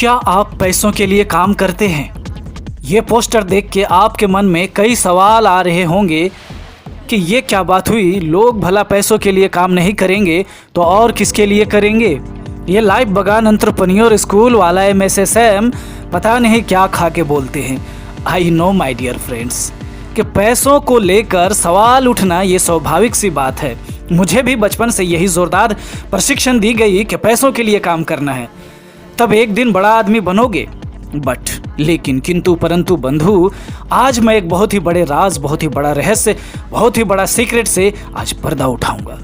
क्या आप पैसों के लिए काम करते हैं? ये पोस्टर देख के आपके मन में कई सवाल आ रहे होंगे कि ये क्या बात हुई, लोग भला पैसों के लिए काम नहीं करेंगे तो और किसके लिए करेंगे। ये लाइफ बगान एंटरप्रेन्योर स्कूल वाला MSSM पता नहीं क्या खा के बोलते हैं। I know my dear friends कि पैसों को लेकर सवाल उठना ये स्वाभाविक सी बात है। मुझे भी बचपन से यही ज़ोरदार प्रशिक्षण दी गई कि पैसों के लिए काम करना है, तब एक दिन बड़ा आदमी बनोगे। बट लेकिन किंतु परंतु बंधु, आज मैं एक बहुत ही बड़े राज, बहुत ही बड़ा रहस्य, बहुत ही बड़ा सीक्रेट से आज पर्दा उठाऊंगा,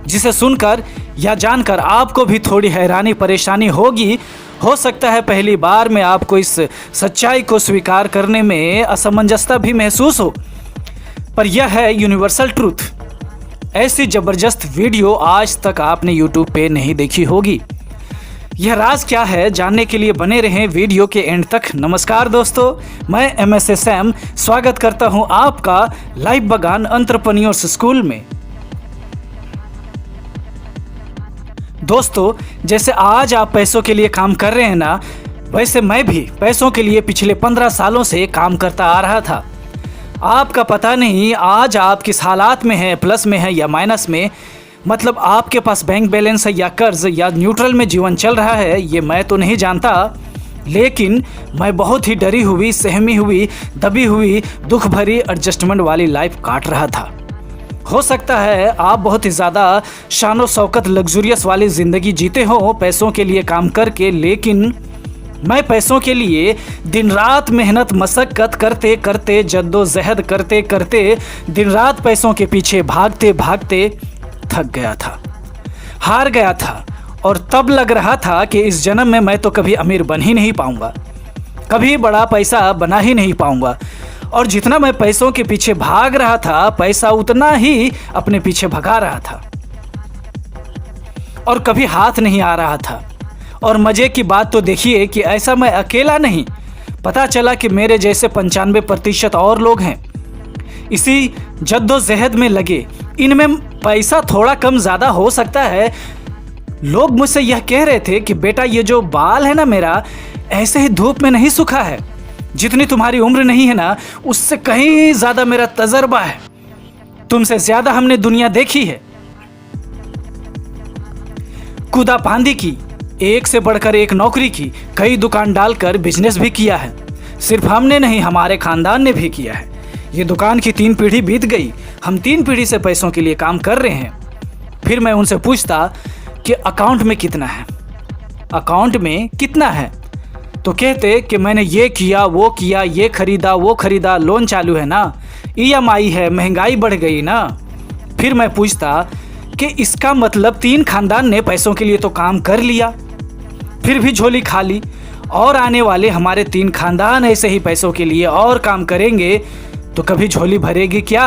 जिसे सुनकर या जानकर आपको भी थोड़ी हैरानी परेशानी होगी। हो सकता है पहली बार में आपको इस सच्चाई को स्वीकार करने में असमंजसता भी महसूस हो, पर यह है यूनिवर्सल ट्रूथ। ऐसी जबरदस्त वीडियो आज तक आपने यूट्यूब पे नहीं देखी होगी। यह राज क्या है, जानने के लिए बने रहें वीडियो के एंड तक। नमस्कार दोस्तों, मैं MSSM स्वागत करता हूं आपका लाइफ बगान एंटरप्रेन्योर्स स्कूल में। दोस्तों, जैसे आज आप पैसों के लिए काम कर रहे हैं ना, वैसे मैं भी पैसों के लिए पिछले 15 सालों से काम करता आ रहा था। आपका पता नहीं आज आप किस हालात में हैं, प्लस में है या माइनस में, मतलब आपके पास बैंक बैलेंस है या कर्ज या न्यूट्रल में जीवन चल रहा है, ये मैं तो नहीं जानता। लेकिन मैं बहुत ही डरी हुई, सहमी हुई, दबी हुई, दुख भरी एडजस्टमेंट वाली लाइफ काट रहा था। हो सकता है आप बहुत ही ज़्यादा शानो शौकत लग्जूरियस वाली ज़िंदगी जीते हो पैसों के लिए काम करके, लेकिन मैं पैसों के लिए दिन रात मेहनत मशक्क़त करते करते, जद्दोजहद करते करते, दिन रात पैसों के पीछे भागते भागते थक गया था, हार गया था। और तब लग रहा था कि इस जन्म में मैं तो कभी अमीर बन ही नहीं पाऊंगा, कभी बड़ा पैसा बना ही नहीं पाऊंगा। और जितना मैं पैसों के पीछे भाग रहा था, पैसा उतना ही अपने पीछे भगा रहा था और कभी हाथ नहीं आ रहा था। और मज़े की बात तो देखिए कि ऐसा मैं अकेला नहीं, पता चला कि मेरे जैसे 95% और लोग हैं इसी जद्दोजहद में लगे। इनमें पैसा थोड़ा कम ज़्यादा हो सकता है। लोग मुझसे यह कह रहे थे कि बेटा, ये जो बाल है ना मेरा, ऐसे ही धूप में नहीं सूखा है। जितनी तुम्हारी उम्र नहीं है ना, उससे कहीं ज़्यादा मेरा तजर्बा है। तुमसे ज़्यादा हमने दुनिया देखी है, कूदा फांदी की, एक से बढ़कर एक नौकरी की, कई दुकान डालकर बिजनेस भी किया है। सिर्फ हमने नहीं, हमारे खानदान ने भी किया है। ये दुकान की 3 पीढ़ी बीत गई, हम 3 पीढ़ी से पैसों के लिए काम कर रहे हैं। फिर मैं उनसे पूछता कि अकाउंट में कितना है, अकाउंट में कितना है, तो कहते कि मैंने ये किया, वो किया, ये खरीदा, वो खरीदा, लोन चालू है ना, EMI है, महंगाई बढ़ गई ना। फिर मैं पूछता कि इसका मतलब 3 खानदान ने पैसों के लिए तो काम कर लिया, फिर भी झोली खाली, और आने वाले हमारे 3 खानदान ऐसे ही पैसों के लिए और काम करेंगे तो कभी झोली भरेगी क्या?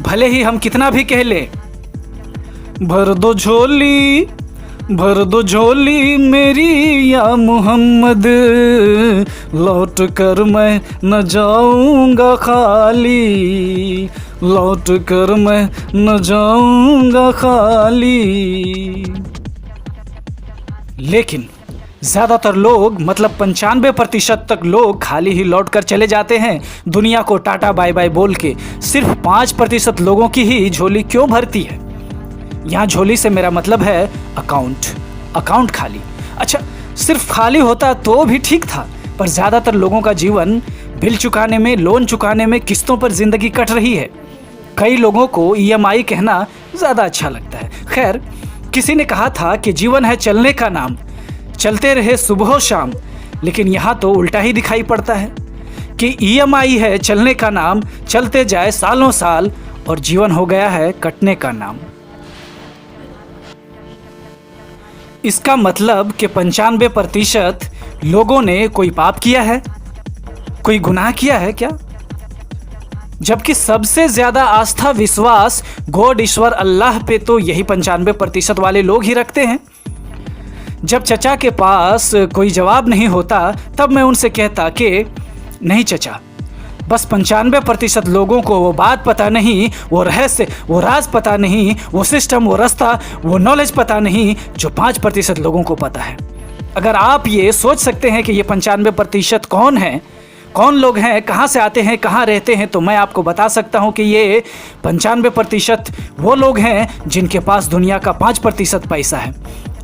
भले ही हम कितना भी कह ले, भर दो झोली, भर दो झोली मेरी या मोहम्मद, लौट कर मैं न जाऊंगा खाली, लौट कर मैं न जाऊंगा खाली। लेकिन ज़्यादातर लोग, मतलब 95% तक लोग खाली ही लौट कर चले जाते हैं, दुनिया को टाटा बाय बाय बोल के। सिर्फ 5% लोगों की ही झोली क्यों भरती है? यहाँ झोली से मेरा मतलब है अकाउंट खाली। अच्छा, सिर्फ खाली होता तो भी ठीक था, पर ज़्यादातर लोगों का जीवन बिल चुकाने में, लोन चुकाने में, किस्तों पर ज़िंदगी कट रही है। कई लोगों को EMI कहना ज़्यादा अच्छा लगता है। खैर, किसी ने कहा था कि जीवन है चलने का नाम, चलते रहे सुबह शाम, लेकिन यहाँ तो उल्टा ही दिखाई पड़ता है कि EMI है चलने का नाम, चलते जाए सालों साल, और जीवन हो गया है कटने का नाम। इसका मतलब कि 95% लोगों ने कोई पाप किया है, कोई गुनाह किया है क्या? जबकि सबसे ज़्यादा आस्था विश्वास गॉड, ईश्वर, अल्लाह पे तो यही 95% वाले लोग ही रखते हैं। जब चचा के पास कोई जवाब नहीं होता, तब मैं उनसे कहता कि नहीं चचा, बस 95% लोगों को वो बात पता नहीं, वो रहस्य, वो राज पता नहीं, वो सिस्टम, वो रास्ता, वो नॉलेज पता नहीं जो 5% लोगों को पता है। अगर आप ये सोच सकते हैं कि ये 95% कौन है, कौन लोग हैं, कहाँ से आते हैं, कहाँ रहते हैं, तो मैं आपको बता सकता हूँ कि ये 95% वो लोग हैं जिनके पास दुनिया का 5% पैसा है।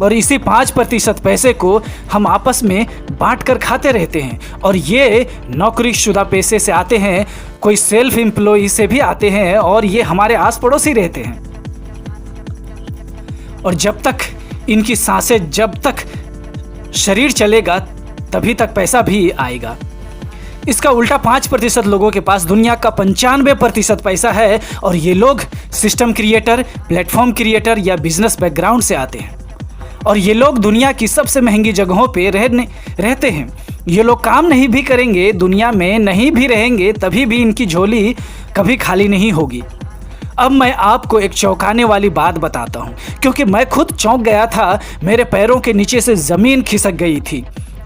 और इसी 5% पैसे को हम आपस में बांट कर खाते रहते हैं। और ये नौकरीशुदा पैसे से आते हैं, कोई सेल्फ एम्प्लॉय से भी आते हैं, और ये हमारे आस पड़ोस ही रहते हैं। और जब तक इनकी सांसें, जब तक शरीर चलेगा, तभी तक पैसा भी आएगा। इसका उल्टा 5% लोगों के पास दुनिया का 95% पैसा है, और ये लोग सिस्टम क्रिएटर, प्लेटफॉर्म क्रिएटर या बिजनेस बैकग्राउंड से आते हैं। और ये लोग दुनिया की सबसे महंगी जगहों पे रहते हैं। ये लोग काम नहीं भी करेंगे, दुनिया में नहीं भी रहेंगे, तभी भी इनकी झोली कभी खाली नहीं होगी। अब मैं आपको एक चौंकाने वाली बात बताता हूँ, क्योंकि मैं खुद चौंक गया था। मेरे पैरों के नीचे से ज़मीन खिसक गई थी,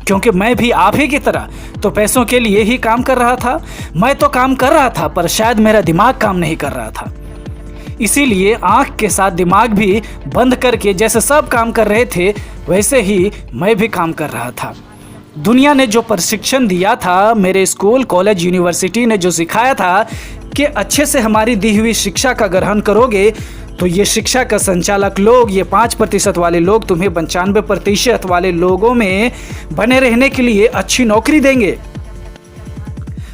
क्योंकि मैं भी आप ही की तरह तो पैसों के लिए ही काम कर रहा था। मैं तो काम कर रहा था, पर शायद मेरा दिमाग काम नहीं कर रहा था। इसीलिए आंख के साथ दिमाग भी बंद करके जैसे सब काम कर रहे थे, वैसे ही मैं भी काम कर रहा था। दुनिया ने जो प्रशिक्षण दिया था, मेरे स्कूल, कॉलेज, यूनिवर्सिटी ने जो सिखाया था कि अच्छे से हमारी दी हुई शिक्षा का ग्रहण करोगे, तो ये शिक्षा का संचालक लोग, ये 5% वाले लोग तुम्हें 95% वाले लोगों में बने रहने के लिए अच्छी नौकरी देंगे,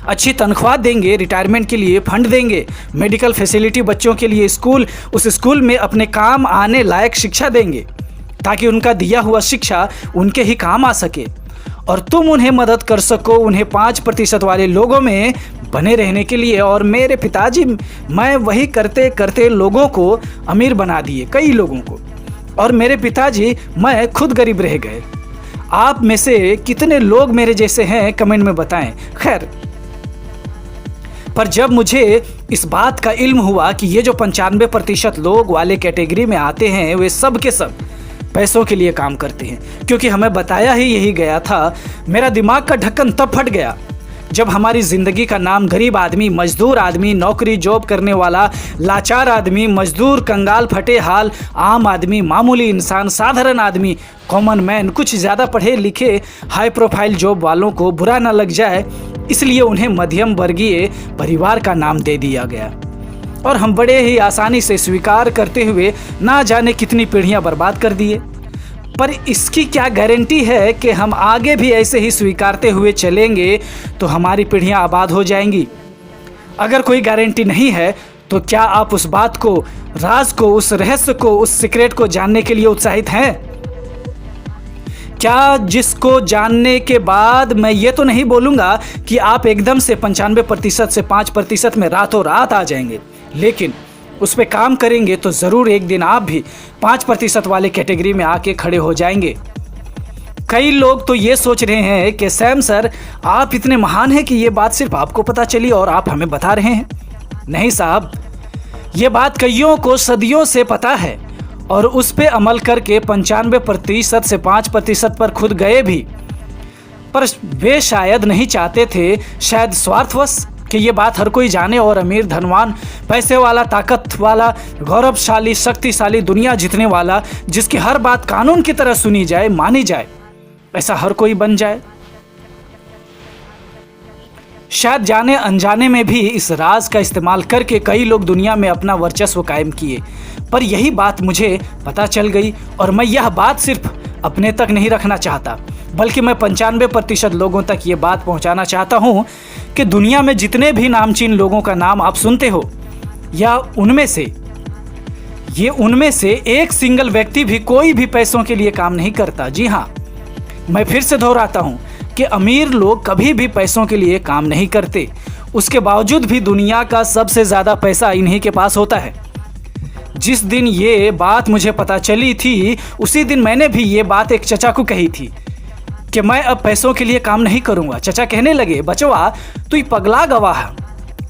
अच्छी तनख्वाह देंगे, रिटायरमेंट के लिए फंड देंगे, मेडिकल फैसिलिटी बच्चों के लिए स्कूल, उस स्कूल में अपने काम आने लायक शिक्षा देंगे, ताकि उनका दिया हुआ शिक्षा उनके ही काम आ सके और तुम उन्हें मदद कर सको, उन्हें 5% वाले लोगों में बने रहने के लिए। और मेरे पिताजी, मैं वही करते करते लोगों को अमीर बना दिए, कई लोगों को। और मेरे पिताजी, मैं खुद गरीब रह गए। आप में से कितने लोग मेरे जैसे हैं, कमेंट में बताएं। खैर, पर जब मुझे इस बात का इल्म हुआ कि ये जो 95% लोग वाले कैटेगरी में आते हैं, वे सब के सब पैसों के लिए काम करते हैं, क्योंकि हमें बताया ही यही गया था, मेरा दिमाग का ढक्कन तब फट गया जब हमारी ज़िंदगी का नाम गरीब आदमी, मजदूर आदमी, नौकरी जॉब करने वाला, लाचार आदमी, मजदूर, कंगाल, फटे हाल, आम आदमी, मामूली इंसान, साधारण आदमी, कॉमन मैन, कुछ ज़्यादा पढ़े लिखे हाई प्रोफाइल जॉब वालों को बुरा ना लग जाए, इसलिए उन्हें मध्यम वर्गीय परिवार का नाम दे दिया गया। और हम बड़े ही आसानी से स्वीकार करते हुए ना जाने कितनी पीढ़ियां बर्बाद कर दिए। पर इसकी क्या गारंटी है कि हम आगे भी ऐसे ही स्वीकारते हुए चलेंगे तो हमारी पीढ़ियां आबाद हो जाएंगी? अगर कोई गारंटी नहीं है, तो क्या आप उस बात को, राज को, उस रहस्य को, उस सीक्रेट को जानने के लिए उत्साहित हैं? क्या जिसको जानने के बाद मैं ये तो नहीं बोलूँगा कि आप एकदम से 95% से 5% में रातों रात आ जाएंगे, लेकिन उस पर काम करेंगे तो ज़रूर एक दिन आप भी 5% वाले कैटेगरी में आके खड़े हो जाएंगे। कई लोग तो ये सोच रहे हैं कि सैम सर, आप इतने महान हैं कि ये बात सिर्फ आपको पता चली और आप हमें बता रहे हैं। नहीं साहब, ये बात कईयों को सदियों से पता है और उस पे अमल करके 95% से 5% पर खुद गए भी, पर वे शायद नहीं चाहते थे, शायद स्वार्थवश, कि ये बात हर कोई जाने और अमीर, धनवान, पैसे वाला, ताकत वाला, गौरवशाली, शक्तिशाली, दुनिया जीतने वाला, जिसकी हर बात कानून की तरह सुनी जाए, मानी जाए, ऐसा हर कोई बन जाए। शायद जाने अनजाने में भी इस राज का इस्तेमाल करके कई लोग दुनिया में अपना वर्चस्व कायम किए, पर यही बात मुझे पता चल गई और मैं यह बात सिर्फ अपने तक नहीं रखना चाहता, बल्कि मैं 95% लोगों तक ये बात पहुंचाना चाहता हूं कि दुनिया में जितने भी नामचीन लोगों का नाम आप सुनते हो, या उनमें से एक सिंगल व्यक्ति भी, कोई भी पैसों के लिए काम नहीं करता। जी हाँ, मैं फिर से दोहराता हूं कि अमीर लोग कभी भी पैसों के लिए काम नहीं करते, उसके बावजूद भी दुनिया का सबसे ज़्यादा पैसा इन्हीं के पास होता है। जिस दिन ये बात मुझे पता चली थी, उसी दिन मैंने भी ये बात एक चचा को कही थी कि मैं अब पैसों के लिए काम नहीं करूँगा। चचा कहने लगे, बचवा तू पगला गवाह,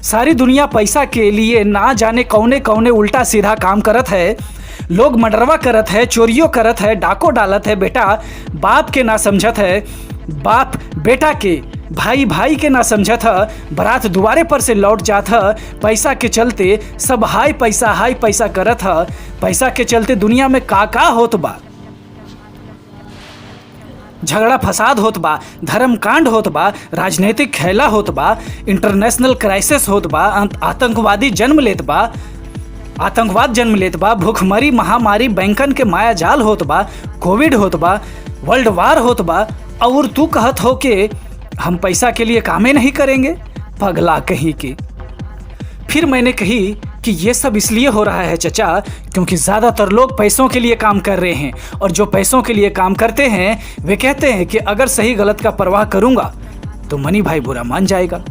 सारी दुनिया पैसा के लिए ना जाने कौने कौने उल्टा सीधा काम करत है, लोग मर्डरवा करत है, चोरियों करत है, डाको डालत है, बेटा बाप के ना समझत है, बाप बेटा के भाई भाई के ना समझा था, बारात दोबारे पर से लौट जा था। पैसा के चलते सब हाई पैसा करत था। पैसा के चलते दुनिया में का होत बा, झगड़ा फसाद होत बा, धर्म कांड होत बा, राजनीतिक खेला होत बा, इंटरनेशनल क्राइसिस होत बा, आतंकवाद जन्म लेत बा, भूखमरी महामारी बैंकन के माया जाल होत बा, कोविड होत बा, वर्ल्ड वार होत बा, और तू कहत हो कि हम पैसा के लिए कामें नहीं करेंगे। पगला कहीं की। फिर मैंने कही कि ये सब इसलिए हो रहा है चचा, क्योंकि ज़्यादातर लोग पैसों के लिए काम कर रहे हैं, और जो पैसों के लिए काम करते हैं वे कहते हैं कि अगर सही गलत का परवाह करूँगा तो मनी भाई बुरा मान जाएगा।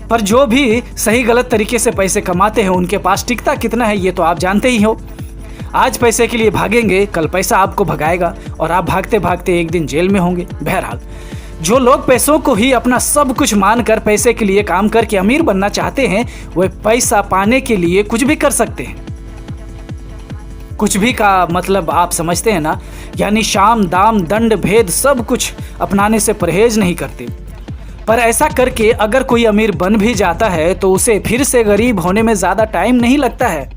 पर जो भी सही गलत तरीके से पैसे कमाते हैं उनके पास टिकता कितना है ये तो आप जानते ही हो। आज पैसे के लिए भागेंगे, कल पैसा आपको भगाएगा और आप भागते भागते एक दिन जेल में होंगे। बहरहाल, जो लोग पैसों को ही अपना सब कुछ मानकर पैसे के लिए काम करके अमीर बनना चाहते हैं, वे पैसा पाने के लिए कुछ भी कर सकते हैं। कुछ भी का मतलब आप समझते हैं ना, यानी शाम दाम दंड भेद सब कुछ अपनाने से परहेज नहीं करते। पर ऐसा करके अगर कोई अमीर बन भी जाता है तो उसे फिर से गरीब होने में ज़्यादा टाइम नहीं लगता है।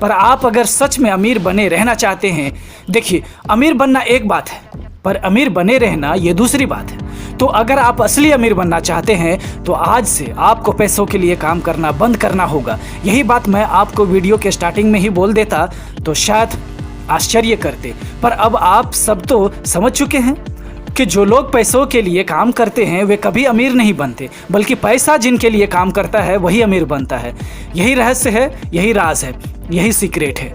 पर आप अगर सच में अमीर बने रहना चाहते हैं, देखिए अमीर बनना एक बात है, पर अमीर बने रहना ये दूसरी बात है। तो अगर आप असली अमीर बनना चाहते हैं तो आज से आपको पैसों के लिए काम करना बंद करना होगा। यही बात मैं आपको वीडियो के स्टार्टिंग में ही बोल देता तो शायद आश्चर्य करते। पर अब आप सब तो समझ चुके हैं कि जो लोग पैसों के लिए काम करते हैं वे कभी अमीर नहीं बनते, बल्कि पैसा जिनके लिए काम करता है वही अमीर बनता है। यही रहस्य है, यही राज है, यही सीक्रेट है।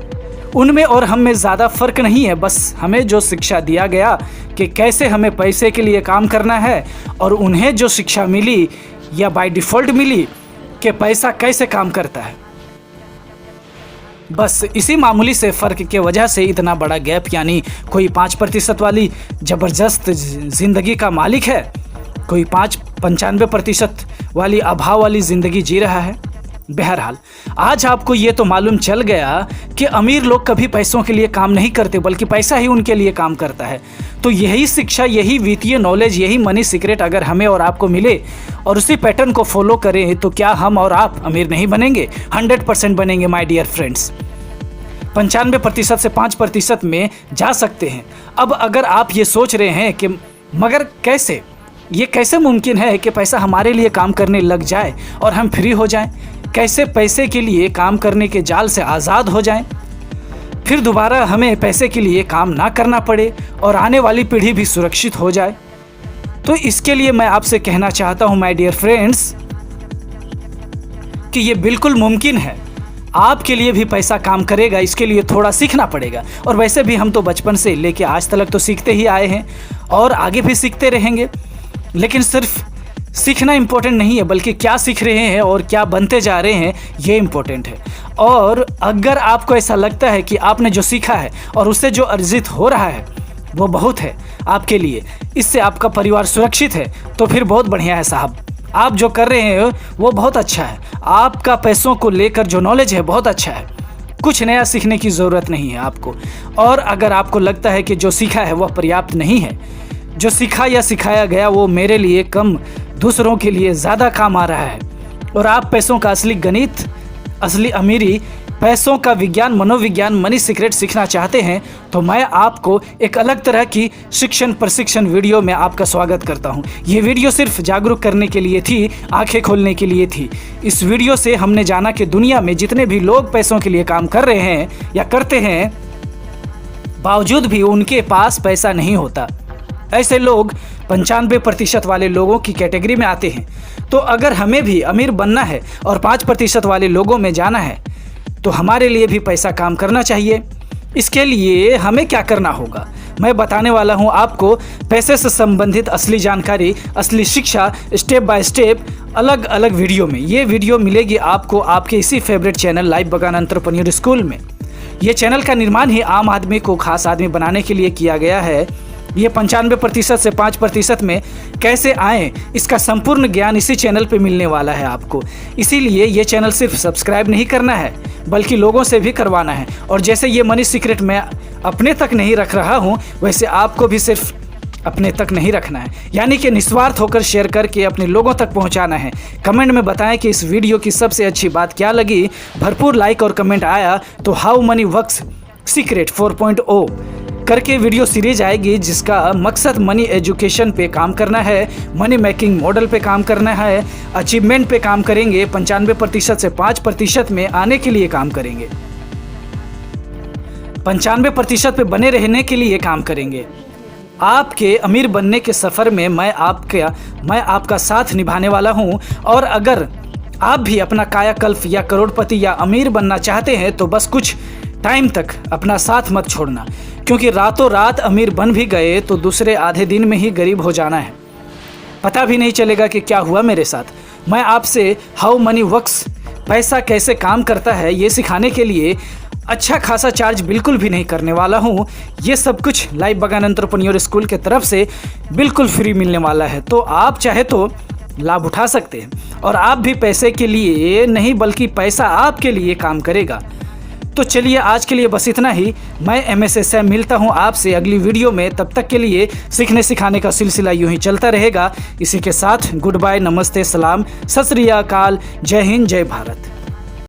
उनमें और हम में ज़्यादा फ़र्क नहीं है, बस हमें जो शिक्षा दिया गया कि कैसे हमें पैसे के लिए काम करना है, और उन्हें जो शिक्षा मिली या बाय डिफ़ॉल्ट मिली कि पैसा कैसे काम करता है। बस इसी मामूली से फ़र्क के वजह से इतना बड़ा गैप, यानी कोई 5% वाली ज़बरदस्त ज़िंदगी का मालिक है, कोई 95% वाली अभाव वाली ज़िंदगी जी रहा है। बहरहाल, आज आपको ये तो मालूम चल गया कि अमीर लोग कभी पैसों के लिए काम नहीं करते, बल्कि पैसा ही उनके लिए काम करता है। तो यही शिक्षा, यही वित्तीय नॉलेज, यही मनी सीक्रेट अगर हमें और आपको मिले और उसी पैटर्न को फॉलो करें तो क्या हम और आप अमीर नहीं बनेंगे? 100% बनेंगे माय डियर फ्रेंड्स। 95% से 5% में जा सकते हैं। अब अगर आप ये सोच रहे हैं कि मगर कैसे, ये कैसे मुमकिन है कि पैसा हमारे लिए काम करने लग जाए और हम फ्री हो जाएं? कैसे पैसे के लिए काम करने के जाल से आज़ाद हो जाएं, फिर दोबारा हमें पैसे के लिए काम ना करना पड़े और आने वाली पीढ़ी भी सुरक्षित हो जाए? तो इसके लिए मैं आपसे कहना चाहता हूं माय डियर फ्रेंड्स कि ये बिल्कुल मुमकिन है। आपके लिए भी पैसा काम करेगा, इसके लिए थोड़ा सीखना पड़ेगा। और वैसे भी हम तो बचपन से लेके आज तक तो सीखते ही आए हैं और आगे भी सीखते रहेंगे। लेकिन सिर्फ सीखना इम्पोर्टेंट नहीं है, बल्कि क्या सीख रहे हैं और क्या बनते जा रहे हैं ये इम्पोर्टेंट है। और अगर आपको ऐसा लगता है कि आपने जो सीखा है और उससे जो अर्जित हो रहा है वो बहुत है आपके लिए, इससे आपका परिवार सुरक्षित है, तो फिर बहुत बढ़िया है साहब। आप जो कर रहे हैं वो बहुत अच्छा है। आपका पैसों को लेकर जो नॉलेज है बहुत अच्छा है। कुछ नया सीखने की ज़रूरत नहीं है आपको। और अगर आपको लगता है कि जो सीखा है वह पर्याप्त नहीं है, जो सीखा या सिखाया गया वो मेरे लिए कम, दूसरों के लिए ज़्यादा काम आ रहा है, और आप पैसों का असली गणित, असली अमीरी, पैसों का विज्ञान, मनोविज्ञान, मनी सीक्रेट सीखना चाहते हैं, तो मैं आपको एक अलग तरह की शिक्षण प्रशिक्षण वीडियो में आपका स्वागत करता हूं। ये वीडियो सिर्फ जागरूक करने के लिए थी, आंखें खोलने के लिए थी। इस वीडियो से हमने जाना कि दुनिया में जितने भी लोग पैसों के लिए काम कर रहे हैं या करते हैं, बावजूद भी उनके पास पैसा नहीं होता। ऐसे लोग 95% वाले लोगों की कैटेगरी में आते हैं। तो अगर हमें भी अमीर बनना है और 5% वाले लोगों में जाना है तो हमारे लिए भी पैसा काम करना चाहिए। इसके लिए हमें क्या करना होगा मैं बताने वाला हूं आपको। पैसे से संबंधित असली जानकारी, असली शिक्षा, स्टेप बाय स्टेप, अलग अलग वीडियो में। ये वीडियो मिलेगी आपको आपके इसी फेवरेट चैनल लाइफ बगान एंटरप्रेन्योर स्कूल में। ये चैनल का निर्माण ही आम आदमी को खास आदमी बनाने के लिए किया गया है। ये 95% से 5% में कैसे आए, इसका संपूर्ण ज्ञान इसी चैनल पे मिलने वाला है आपको। इसीलिए ये चैनल सिर्फ सब्सक्राइब नहीं करना है बल्कि लोगों से भी करवाना है। और जैसे ये मनी सीक्रेट मैं अपने तक नहीं रख रहा हूँ, वैसे आपको भी सिर्फ अपने तक नहीं रखना है, यानी कि निस्वार्थ होकर शेयर करके अपने लोगों तक पहुंचाना है। कमेंट में बताएं कि इस वीडियो की सबसे अच्छी बात क्या लगी। भरपूर लाइक और कमेंट आया तो हाउ मनी वर्क्स सीक्रेट 4.0 करके वीडियो सीरीज आएगी, जिसका मकसद मनी एजुकेशन पे काम करना है, मनी मेकिंग मॉडल पे काम करना है, अचीवमेंट पे काम करेंगे, 95% से 5% में आने के लिए काम करेंगे, 95% पे बने रहने के लिए काम करेंगे। आपके अमीर बनने के सफ़र में मैं आपका साथ निभाने वाला हूं। और अगर आप भी अपना कायाकल्प या करोड़पति या अमीर बनना चाहते हैं तो बस कुछ टाइम तक अपना साथ मत छोड़ना, क्योंकि रातों रात अमीर बन भी गए तो दूसरे आधे दिन में ही गरीब हो जाना है। पता भी नहीं चलेगा कि क्या हुआ मेरे साथ। मैं आपसे हाउ मनी वर्क्स, पैसा कैसे काम करता है, ये सिखाने के लिए अच्छा खासा चार्ज बिल्कुल भी नहीं करने वाला हूँ। ये सब कुछ लाइफ बगान एंटरप्रेन्योर स्कूल के तरफ से बिल्कुल फ्री मिलने वाला है, तो आप चाहे तो लाभ उठा सकते हैं और आप भी पैसे के लिए नहीं बल्कि पैसा आपके लिए काम करेगा। तो चलिए आज के लिए बस इतना ही। मैं MS सैम मिलता हूँ आपसे अगली वीडियो में। तब तक के लिए सीखने सिखाने का सिलसिला यूं ही चलता रहेगा। इसी के साथ गुड बाय, नमस्ते, सलाम, सत श्री अकाल, जय हिंद, जय भारत।